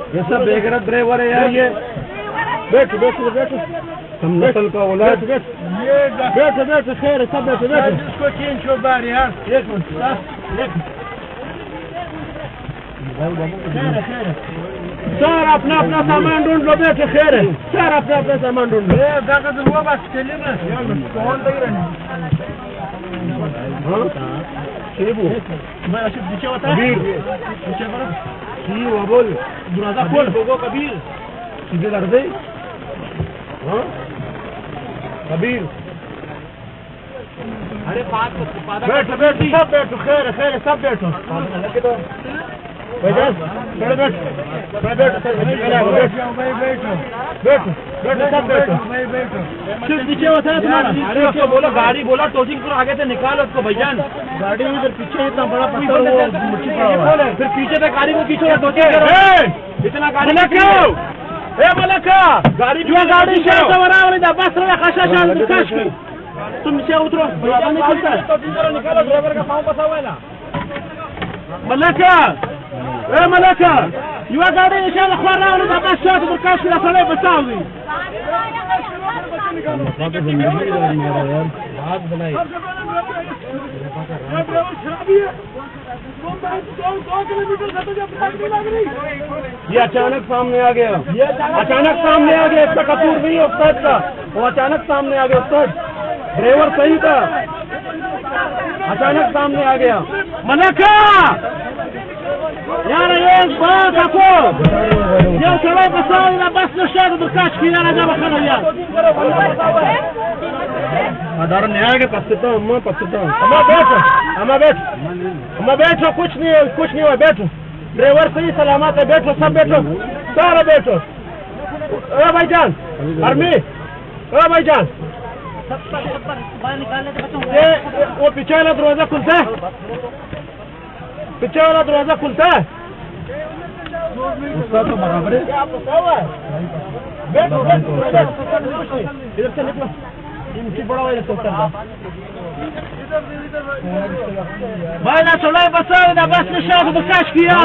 ये सब बेगैरत ड्राइवर है यार। ये बैठो बैठो बैठो, हम नस्ल का औलाद। बैठो बैठो, खैर सब बैठो बैठो। इसको चेंज हो बार यार, एक मिनट सर, अपना अपना सामान ढूंढ लो। बैठो, खैर है सर, अपना अपना सामान ढूंढ लो। बस चलिए ना, कौन तक रहने बोल दरवाजा खोल। कबीर सीधे लड़ दे। हाँ कबीर, अरे बैठो बैठो सब बैठो, खैर खैर सब बैठो। बैठो सब बैठो। पीछे होता है तुम्हारा। अरे उसको बोलो गाड़ी, बोला टोचिंग पूरा आगे से निकालो उसको भैजान। गाड़ी इधर पीछे इतना बड़ा पत्थर है, फिर पीछे से गाड़ी को पीछे टोचिंग करो। इतना गाड़ी गाड़ी गाड़ी बस रहा तुम नीचे उतरो। निकालो, ड्राइवर का पाँव फंसा हुआ है ना। मलका युवा गाड़ी इंशाल्लाह अखबार रहा है। बस शॉट बरकाश के साले बचाओगी। हाथ बनाई ये अचानक सामने आ गया। अचानक सामने आ गया। इसका कसूर नहीं है उस्ताद का, वो अचानक सामने आ गया। उस्ताद ड्राइवर सही था, अचानक सामने आ गया। मलका यार एक बात आपको ये चलो बताओ ना, बस नशा बर्दाश्त किया ना जब खाना यार साधारण न्याय के पछता अम्मा पछता अम्मा बैठो कुछ नहीं हुआ। बैठो, ड्राइवर सही सलामत है। बैठो सब बैठो, सारा बैठो। ओ भाईजान आर्मी, ओ भाईजान ये वो पीछे वाला दरवाजा खुलता है, पीछे वाला दरवाजा खुलता है। उसका तो बराबर है। इधर से निकलो, इनकी बड़ा वजह से भाई ना चलो बस बस निशान बर्दाश्त किया।